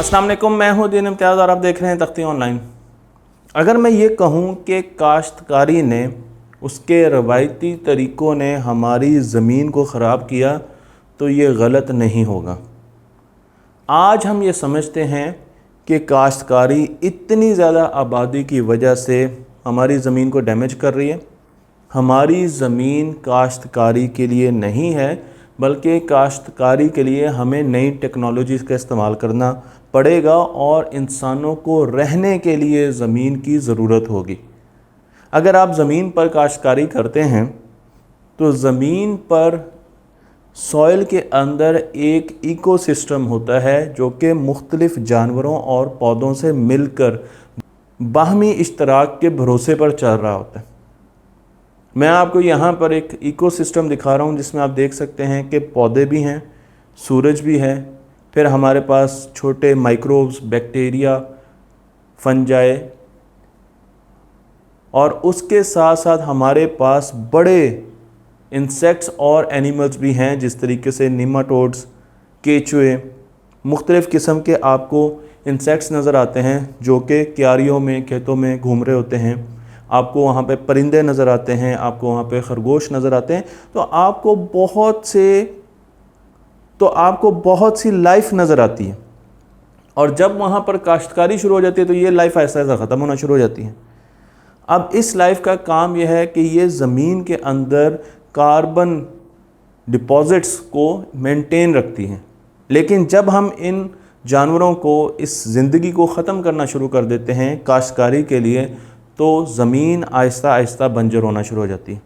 अस्सलाम वालेकुम, मैं हूं दीन इम्तियाज़ और आप देख रहे हैं तख्ती ऑनलाइन। अगर मैं ये कहूं कि काश्तकारी ने उसके रवायती तरीक़ों ने हमारी ज़मीन को ख़राब किया तो ये गलत नहीं होगा। आज हम ये समझते हैं कि काश्तकारी इतनी ज़्यादा आबादी की वजह से हमारी ज़मीन को डैमेज कर रही है। हमारी ज़मीन काश्तकारी के लिए नहीं है, बल्कि काश्तकारी के लिए हमें नई टेक्नोलॉजीज़ का इस्तेमाल करना पड़ेगा और इंसानों को रहने के लिए ज़मीन की ज़रूरत होगी। अगर आप ज़मीन पर काश्तकारी करते हैं तो ज़मीन पर सॉइल के अंदर एक इकोसिस्टम होता है जो कि मुख्तलिफ़ जानवरों और पौधों से मिलकर बाहमी इश्तराक के भरोसे पर चल रहा होता है। मैं आपको यहाँ पर एक इकोसिस्टम दिखा रहा हूँ जिसमें आप देख सकते हैं कि पौधे भी हैं, सूरज भी है, फिर हमारे पास छोटे माइक्रोब्स, बैक्टीरिया, फंजाई और उसके साथ साथ हमारे पास बड़े इंसेक्ट्स और एनिमल्स भी हैं, जिस तरीके से निमाटोड्स, केचुए, मुख्तलिफ़ किस्म के आपको इंसेक्ट्स नज़र आते हैं जो कि क्यारियों में, खेतों में घूम रहे होते हैं। आपको वहाँ पे परिंदे नज़र आते हैं, आपको वहाँ पे खरगोश नज़र आते हैं। तो आपको बहुत सी लाइफ नज़र आती है। और जब वहाँ पर काश्तकारी शुरू हो जाती है तो ये लाइफ ऐसा ऐसा ख़त्म होना शुरू हो जाती है। अब इस लाइफ का काम यह है कि ये ज़मीन के अंदर कार्बन डिपॉज़िट्स को मेंटेन रखती हैं। लेकिन जब हम इन जानवरों को, इस ज़िंदगी को ख़त्म करना शुरू कर देते हैं काश्तकारी के लिए, तो ज़मीन आहिस्ता आहिस्ता बंजर होना शुरू हो जाती है।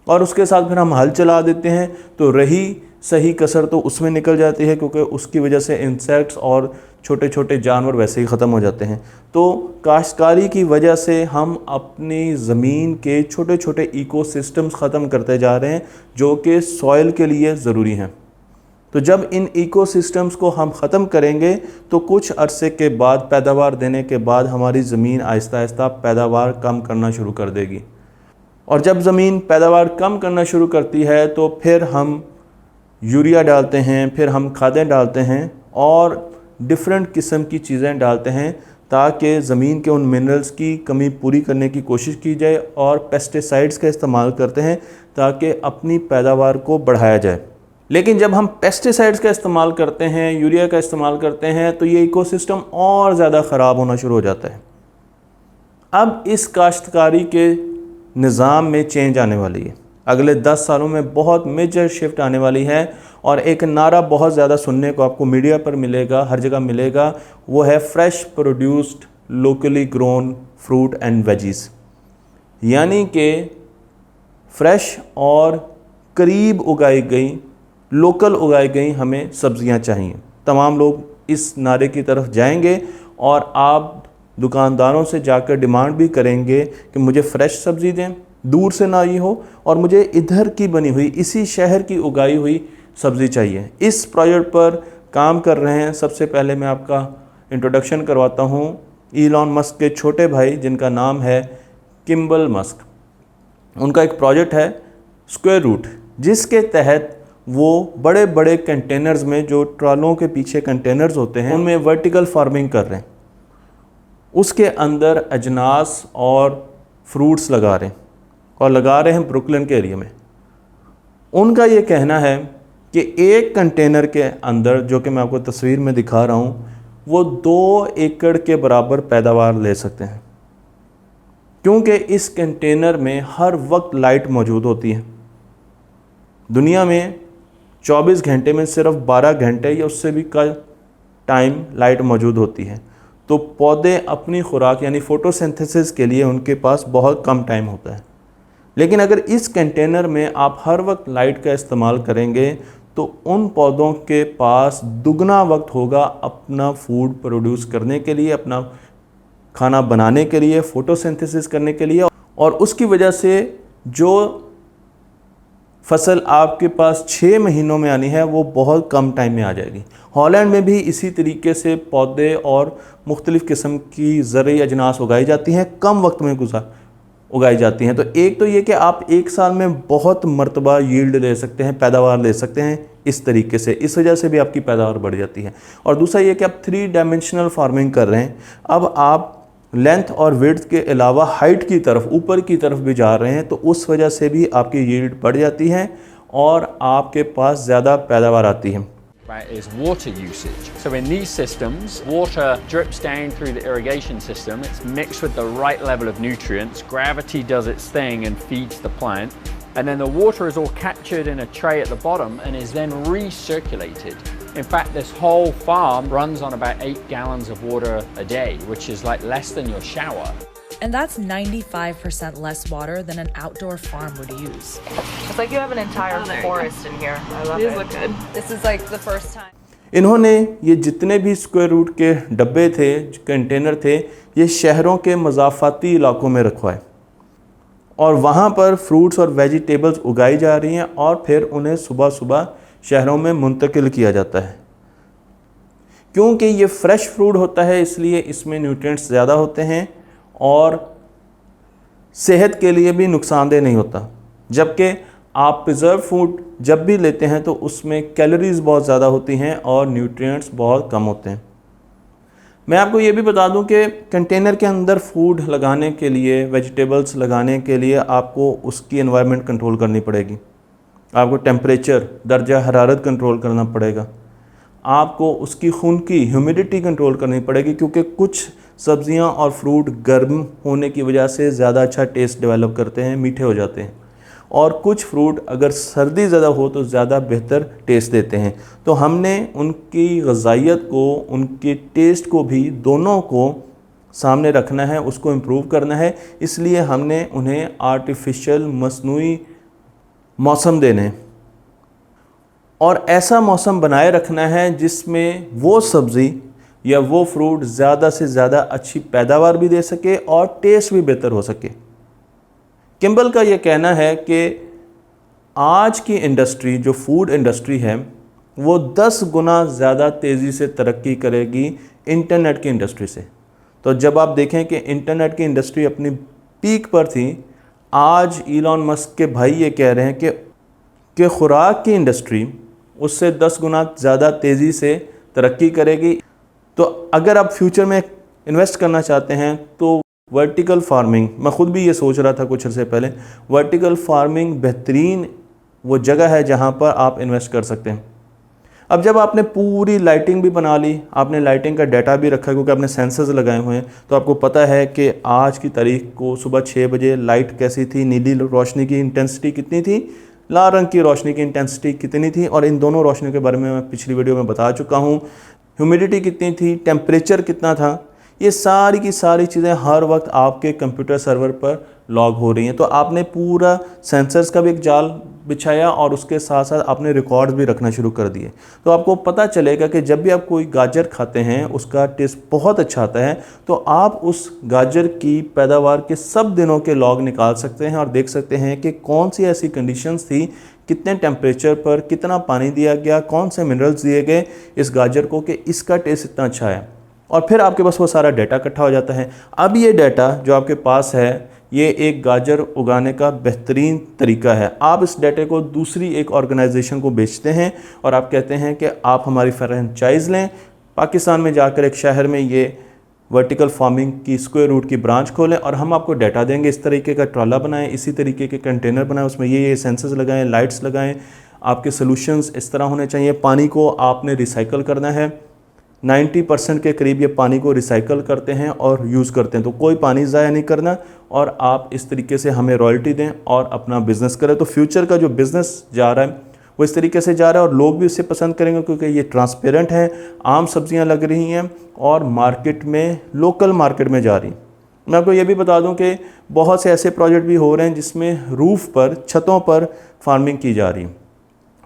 और उसके साथ फिर हम हल चला देते हैं तो रही सही कसर तो उसमें निकल जाती है, क्योंकि उसकी वजह से इंसेक्ट्स और छोटे छोटे जानवर वैसे ही ख़त्म हो जाते हैं। तो काश्तकारी की वजह से हम अपनी ज़मीन के छोटे छोटे इकोसिस्टम्स ख़त्म करते जा रहे हैं जो कि सॉइल के लिए ज़रूरी हैं। तो जब इन इकोसिस्टम्स को हम ख़त्म करेंगे तो कुछ अरसे के बाद, पैदावार देने के बाद, हमारी ज़मीन आहिस्ता आहिस्ता पैदावार कम करना शुरू कर देगी। और जब ज़मीन पैदावार कम करना शुरू करती है तो फिर हम यूरिया डालते हैं, फिर हम खादें डालते हैं और डिफरेंट किस्म की चीज़ें डालते हैं ताकि ज़मीन के उन मिनरल्स की कमी पूरी करने की कोशिश की जाए। और पेस्टिसाइड्स का इस्तेमाल करते हैं ताकि अपनी पैदावार को बढ़ाया जाए। लेकिन जब हम पेस्टिसाइड्स का इस्तेमाल करते हैं, यूरिया का इस्तेमाल करते हैं, तो ये इकोसिस्टम और ज़्यादा ख़राब होना शुरू हो जाता है। अब इस काश्तकारी के निज़ाम में चेंज आने वाली है। अगले 10 सालों में बहुत मेजर शिफ्ट आने वाली है और एक नारा बहुत ज़्यादा सुनने को आपको मीडिया पर मिलेगा, हर जगह मिलेगा, वो है fresh produced locally grown fruit and veggies. यानी कि फ्रेश और करीब उगाई गई, लोकल उगाई गई हमें सब्ज़ियां चाहिए। तमाम लोग इस नारे की तरफ जाएंगे और आप दुकानदारों से जाकर डिमांड भी करेंगे कि मुझे फ़्रेश सब्ज़ी दें, दूर से ना ही हो, और मुझे इधर की बनी हुई, इसी शहर की उगाई हुई सब्ज़ी चाहिए। इस प्रोजेक्ट पर काम कर रहे हैं, सबसे पहले मैं आपका इंट्रोडक्शन करवाता हूँ इलॉन मस्क के छोटे भाई, जिनका नाम है किम्बल मस्क। उनका एक प्रोजेक्ट है स्क्वायर रूट, जिसके तहत वो बड़े बड़े कंटेनर्स में, जो ट्रालों के पीछे कंटेनर्स होते हैं, उनमें वर्टिकल फार्मिंग कर रहे हैं। उसके अंदर अजनास और फ्रूट्स लगा रहे हैं, और लगा रहे हैं ब्रुकलिन के एरिया में। उनका ये कहना है कि एक कंटेनर के अंदर, जो कि मैं आपको तस्वीर में दिखा रहा हूँ, वो 2 एकड़ के बराबर पैदावार ले सकते हैं, क्योंकि इस कंटेनर में हर वक्त लाइट मौजूद होती है। दुनिया में 24 घंटे में सिर्फ 12 घंटे या उससे भी कम टाइम लाइट मौजूद होती है। तो पौधे अपनी खुराक यानी फोटोसिंथेसिस के लिए उनके पास बहुत कम टाइम होता है। लेकिन अगर इस कंटेनर में आप हर वक्त लाइट का इस्तेमाल करेंगे तो उन पौधों के पास दुगना वक्त होगा अपना फूड प्रोड्यूस करने के लिए, अपना खाना बनाने के लिए, फोटोसिंथेसिस करने के लिए। और उसकी वजह से जो फसल आपके पास 6 महीनों में आनी है वो बहुत कम टाइम में आ जाएगी। हॉलैंड में भी इसी तरीके से पौधे और मुख्तलिफ़ किस्म की ज़रूरी अजनास उगाई जाती हैं, कम वक्त में उगाई जाती हैं। तो एक तो ये कि आप एक साल में बहुत मरतबा यील्ड ले सकते हैं, पैदावार ले सकते हैं इस तरीके से, इस वजह से भी आपकी पैदावार बढ़ जाती है। और दूसरा ये कि आप 3 डायमेंशनल फार्मिंग कर रहे हैं, अब आप लेंथ और विड्थ के अलावा हाइट की तरफ, ऊपर की तरफ भी जा रहे हैं, तो उस वजह से भी आपकी यील्ड बढ़ जाती है और आपके पास ज़्यादा पैदावार आती है। Is water usage. So in these systems, water drips down through the irrigation system. It's mixed with the right level of nutrients. Gravity does its thing and feeds the plant. And then the water is all captured in a tray at the bottom and is then recirculated. In fact, this whole farm runs on about 8 gallons of water a day, which is like less than your shower. And that's 95% less water than an outdoor farm would use. It's like you have an entire forest in here. I love it. These look good. This is like the first time. इन्होंने ये जितने भी square root के डब्बे थे, container थे, ये शहरों के मज़ाफ़ाती इलाकों में रखवाए और वहाँ पर फ्रूट्स और वेजिटेबल्स उगाई जा रही हैं और फिर उन्हें सुबह सुबह शहरों में मुंतकिल किया जाता है। क्योंकि ये फ्रेश फ्रूट होता है, इसलिए इसमें न्यूट्रिएंट्स ज़्यादा होते हैं और सेहत के लिए भी नुकसानदेह नहीं होता। जबकि आप प्रिजर्व फूड जब भी लेते हैं तो उसमें कैलोरीज बहुत ज़्यादा होती हैं और न्यूट्रिएंट्स बहुत कम होते हैं। मैं आपको ये भी बता दूं कि कंटेनर के अंदर फूड लगाने के लिए, वेजिटेबल्स लगाने के लिए आपको उसकी एनवायरनमेंट कंट्रोल करनी पड़ेगी, आपको टेम्परेचर, दर्जा हरारत कंट्रोल करना पड़ेगा, आपको उसकी खून की ह्यूमिडिटी कंट्रोल करनी पड़ेगी, क्योंकि कुछ सब्जियां और फ्रूट गर्म होने की वजह से ज़्यादा अच्छा टेस्ट डेवलप करते हैं, मीठे हो जाते हैं, और कुछ फ्रूट अगर सर्दी ज़्यादा हो तो ज़्यादा बेहतर टेस्ट देते हैं। तो हमने उनकी ग़ज़ाइयत को, उनके टेस्ट को भी, दोनों को सामने रखना है, उसको इम्प्रूव करना है। इसलिए हमने उन्हें आर्टिफिशियल मसनूई मौसम देने और ऐसा मौसम बनाए रखना है जिसमें वो सब्ज़ी या वो फ्रूट ज़्यादा से ज़्यादा अच्छी पैदावार भी दे सके और टेस्ट भी बेहतर हो सके। किम्बल का ये कहना है कि आज की इंडस्ट्री, जो फूड इंडस्ट्री है, वो 10 गुना ज़्यादा तेज़ी से तरक्की करेगी इंटरनेट की इंडस्ट्री से। तो जब आप देखें कि इंटरनेट की इंडस्ट्री अपनी पीक पर थी, आज इलॉन मस्क के भाई ये कह रहे हैं कि खुराक की इंडस्ट्री उससे 10 गुना ज़्यादा तेज़ी से तरक्की करेगी। तो अगर आप फ्यूचर में इन्वेस्ट करना चाहते हैं तो वर्टिकल फार्मिंग, मैं ख़ुद भी ये सोच रहा था कुछ अर्से पहले, वर्टिकल फार्मिंग बेहतरीन वो जगह है जहाँ पर आप इन्वेस्ट कर सकते हैं। अब जब आपने पूरी लाइटिंग भी बना ली, आपने लाइटिंग का डाटा भी रखा क्योंकि आपने सेंसर्स लगाए हुए हैं, तो आपको पता है कि आज की तारीख को सुबह 6 बजे लाइट कैसी थी, नीली रोशनी की इंटेंसिटी कितनी थी, लाल रंग की रोशनी की इंटेंसिटी कितनी थी, और इन दोनों रोशनियों के बारे में मैं पिछली वीडियो में बता चुका हूँ। ह्यूमिडिटी कितनी थी, टेम्परेचर कितना था, ये सारी की सारी चीज़ें हर वक्त आपके कंप्यूटर सर्वर पर लॉग हो रही हैं। तो आपने पूरा सेंसर्स का भी एक जाल बिछाया और उसके साथ साथ आपने रिकॉर्ड्स भी रखना शुरू कर दिए। तो आपको पता चलेगा कि जब भी आप कोई गाजर खाते हैं उसका टेस्ट बहुत अच्छा आता है, तो आप उस गाजर की पैदावार के सब दिनों के लॉग निकाल सकते हैं और देख सकते हैं कि कौन सी ऐसी कंडीशंस थी, कितने टेम्परेचर पर कितना पानी दिया गया, कौन से मिनरल्स दिए गए इस गाजर को कि इसका टेस्ट इतना अच्छा है। और फिर आपके पास वो सारा डाटा इकट्ठा हो जाता है। अब ये डाटा जो आपके पास है, ये एक गाजर उगाने का बेहतरीन तरीका है। आप इस डाटे को दूसरी एक ऑर्गेनाइजेशन को बेचते हैं और आप कहते हैं कि आप हमारी फ्रेंचाइज लें, पाकिस्तान में जाकर एक शहर में ये वर्टिकल फार्मिंग की स्क्वायर रूट की ब्रांच खोलें और हम आपको डाटा देंगे। इस तरीके का ट्रॉला बनाएं, इसी तरीके के कंटेनर बनाएं, उसमें ये सेंसर्स लगाएं, लाइट्स लगाएं। आपके सोल्यूशंस इस तरह होने चाहिए। पानी को आपने रिसाइकल करना है, 90% के करीब ये पानी को रिसाइकल करते हैं और यूज़ करते हैं, तो कोई पानी ज़ाया नहीं करना। और आप इस तरीके से हमें रॉयल्टी दें और अपना बिज़नेस करें। तो फ्यूचर का जो बिज़नेस जा रहा है वो इस तरीके से जा रहा है और लोग भी इसे पसंद करेंगे क्योंकि ये ट्रांसपेरेंट है, आम सब्जियां लग रही हैं और मार्केट में, लोकल मार्केट में जा रही। मैं आपको ये भी बता दूं कि बहुत से ऐसे प्रोजेक्ट भी हो रहे हैं जिसमें रूफ़ पर, छतों पर फार्मिंग की जा रही है।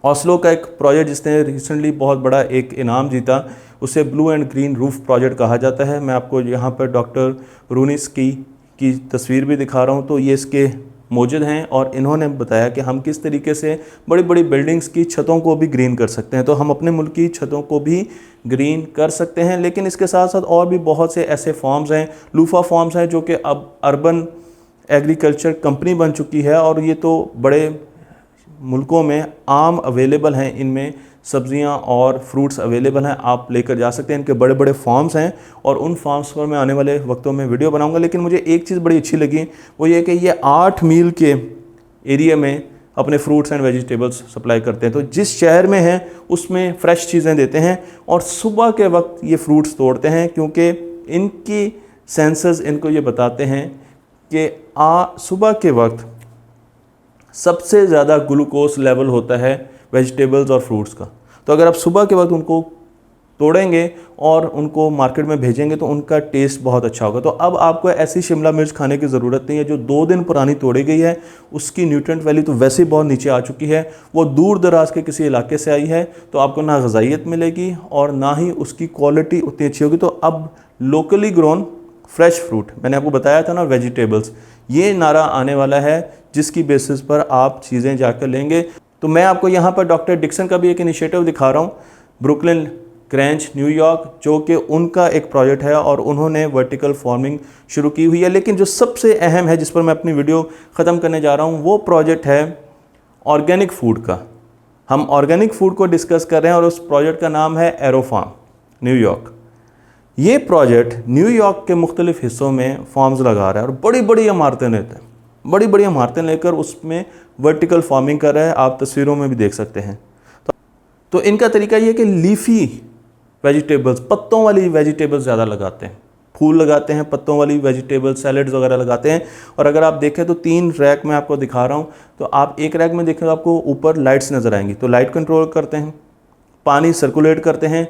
ऑस्लो का एक प्रोजेक्ट जिसने रिसेंटली बहुत बड़ा एक इनाम जीता, उसे blue and green roof project कहा जाता है। मैं आपको यहाँ पर डॉक्टर रूनिस की तस्वीर भी दिखा रहा हूँ, तो ये इसके मौजूद हैं और इन्होंने बताया कि हम किस तरीके से बड़ी बड़ी बिल्डिंग्स की छतों को भी ग्रीन कर सकते हैं। तो हम अपने मुल्क की छतों को भी ग्रीन कर सकते हैं। लेकिन इसके साथ साथ और भी बहुत से ऐसे फॉर्म्स हैं, लूफा फॉर्म्स हैं, जो कि अब अर्बन एग्रीकल्चर कंपनी बन चुकी है और ये तो बड़े मुल्कों में आम अवेलेबल हैं। इनमें सब्जियां और फ्रूट्स अवेलेबल हैं, आप लेकर जा सकते हैं। इनके बड़े बड़े फार्म्स हैं और उन फार्म्स पर मैं आने वाले वक्तों में वीडियो बनाऊंगा। लेकिन मुझे एक चीज़ बड़ी अच्छी लगी, वो ये कि ये 8 मील के एरिया में अपने फ्रूट्स एंड वेजिटेबल्स सप्लाई करते हैं। तो जिस शहर में हैं उसमें फ़्रेश चीज़ें देते हैं और सुबह के वक्त ये फ्रूट्स तोड़ते हैं, क्योंकि इनकी सेंसर्स इनको ये बताते हैं कि सुबह के वक्त सबसे ज़्यादा ग्लूकोज लेवल होता है वेजिटेबल्स और फ्रूट्स का। तो अगर आप सुबह के वक्त उनको तोड़ेंगे और उनको मार्केट में भेजेंगे तो उनका टेस्ट बहुत अच्छा होगा। तो अब आपको ऐसी शिमला मिर्च खाने की ज़रूरत नहीं है जो 2 दिन पुरानी तोड़ी गई है। उसकी न्यूट्रिएंट वैल्यू तो वैसे ही बहुत नीचे आ चुकी है, वो दूर दराज के किसी इलाके से आई है, तो आपको ना ग़िज़ाइयत मिलेगी और ना ही उसकी क्वालिटी उतनी अच्छी होगी। तो अब लोकली ग्रोन फ्रेश फ्रूट, मैंने आपको बताया था ना, वेजिटेबल्स, ये नारा आने वाला है जिसकी बेसिस पर आप चीज़ें जाकर लेंगे। तो मैं आपको यहाँ पर डॉक्टर डिक्सन का भी एक इनिशिएटिव दिखा रहा हूँ, ब्रुकलिन क्रंच न्यूयॉर्क, जो कि उनका एक प्रोजेक्ट है और उन्होंने वर्टिकल फार्मिंग शुरू की हुई है। लेकिन जो सबसे अहम है, जिस पर मैं अपनी वीडियो ख़त्म करने जा रहा हूँ, वो प्रोजेक्ट है ऑर्गेनिक फूड का। हम ऑर्गेनिक फूड को डिस्कस कर रहे हैं और उस प्रोजेक्ट का नाम है एरोफार्म न्यूयॉर्क। ये प्रोजेक्ट न्यूयॉर्क के मुख्तलिफ हिस्सों में फार्म्स लगा रहा है और बड़ी बड़ी इमारतें लेते हैं, बड़ी बड़ी इमारतें लेकर उसमें वर्टिकल फार्मिंग कर रहा है। आप तस्वीरों में भी देख सकते हैं। तो इनका तरीका ये है कि लीफी वेजिटेबल्स, पत्तों वाली वेजिटेबल्स ज़्यादा लगाते हैं, फूल लगाते हैं, पत्तों वाली वेजिटेबल्स, सैलड्स वगैरह लगाते हैं। और अगर आप देखें तो 3 रैक में आपको दिखा रहा हूँ, तो आप एक रैक में देखें तो आपको ऊपर लाइट्स नज़र आएंगी, तो लाइट कंट्रोल करते हैं, पानी सर्कुलेट करते हैं,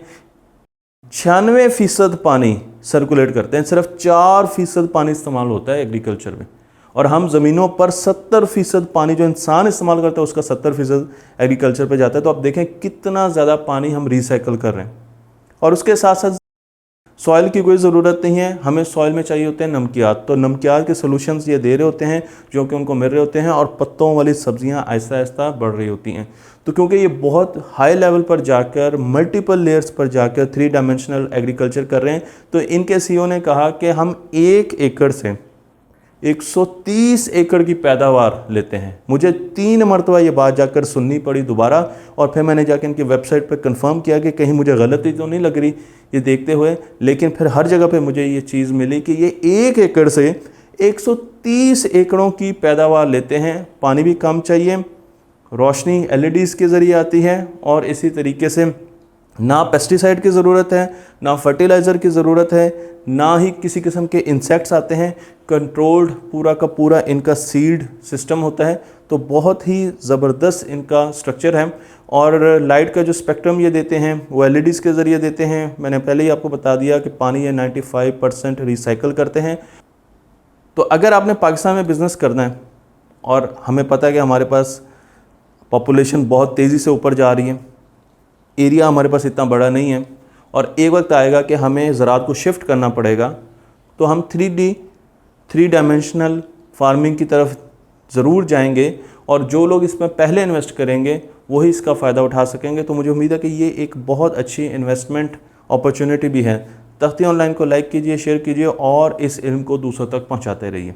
96% पानी सर्कुलेट करते हैं, सिर्फ 4% पानी इस्तेमाल होता है एग्रीकल्चर में। और हम ज़मीनों पर 70% पानी जो इंसान इस्तेमाल करता है उसका 70% एग्रीकल्चर पे जाता है। तो आप देखें कितना ज़्यादा पानी हम रिसाइकल कर रहे हैं। और उसके साथ साथ सॉइल की कोई ज़रूरत नहीं है, हमें सॉइल में चाहिए होते हैं नमकियात। तो नमकियात के सॉल्यूशंस ये दे रहे होते हैं जो कि उनको मिल रहे होते हैं, और पत्तों वाली सब्जियां आहिस्ता आहिस्ता बढ़ रही होती हैं। तो क्योंकि ये बहुत हाई लेवल पर जाकर, मल्टीपल लेयर्स पर जाकर 3 डायमेंशनल एग्रीकल्चर कर रहे हैं, तो इनके सीईओ ने कहा कि हम 1 एकड़ से 130 एकड़ की पैदावार लेते हैं। मुझे 3 मरतबा ये बात जाकर सुननी पड़ी दोबारा, और फिर मैंने जाकर इनकी वेबसाइट पर कंफर्म किया कि कहीं मुझे गलती तो नहीं लग रही ये देखते हुए। लेकिन फिर हर जगह पे मुझे ये चीज़ मिली कि ये 1 एकड़ से 130 एकड़ों की पैदावार लेते हैं। पानी भी कम चाहिए, रोशनी LEDs के ज़रिए आती है, और इसी तरीके से ना पेस्टिसाइड की ज़रूरत है, ना फर्टिलाइज़र की ज़रूरत है, ना ही किसी किस्म के इंसेक्ट्स आते हैं। कंट्रोल्ड पूरा का पूरा इनका सीड सिस्टम होता है। तो बहुत ही ज़बरदस्त इनका स्ट्रक्चर है। और लाइट का जो स्पेक्ट्रम ये देते हैं वो LEDs के ज़रिए देते हैं। मैंने पहले ही आपको बता दिया कि पानी ये 95% रिसाइकल करते हैं। तो अगर आपने पाकिस्तान में बिज़नेस करना है, और हमें पता है कि हमारे पास पॉपुलेशन बहुत तेज़ी से ऊपर जा रही है, एरिया हमारे पास इतना बड़ा नहीं है, और एक वक्त आएगा कि हमें ज़राअत को शिफ्ट करना पड़ेगा, तो हम 3 डायमेंशनल फार्मिंग की तरफ ज़रूर जाएंगे। और जो लोग इसमें पहले इन्वेस्ट करेंगे वही इसका फ़ायदा उठा सकेंगे। तो मुझे उम्मीद है कि ये एक बहुत अच्छी इन्वेस्टमेंट अपॉर्चुनिटी भी है। तख्ती ऑनलाइन को लाइक कीजिए, शेयर कीजिए और इस इल्म को दूसरों तक पहुँचाते रहिए।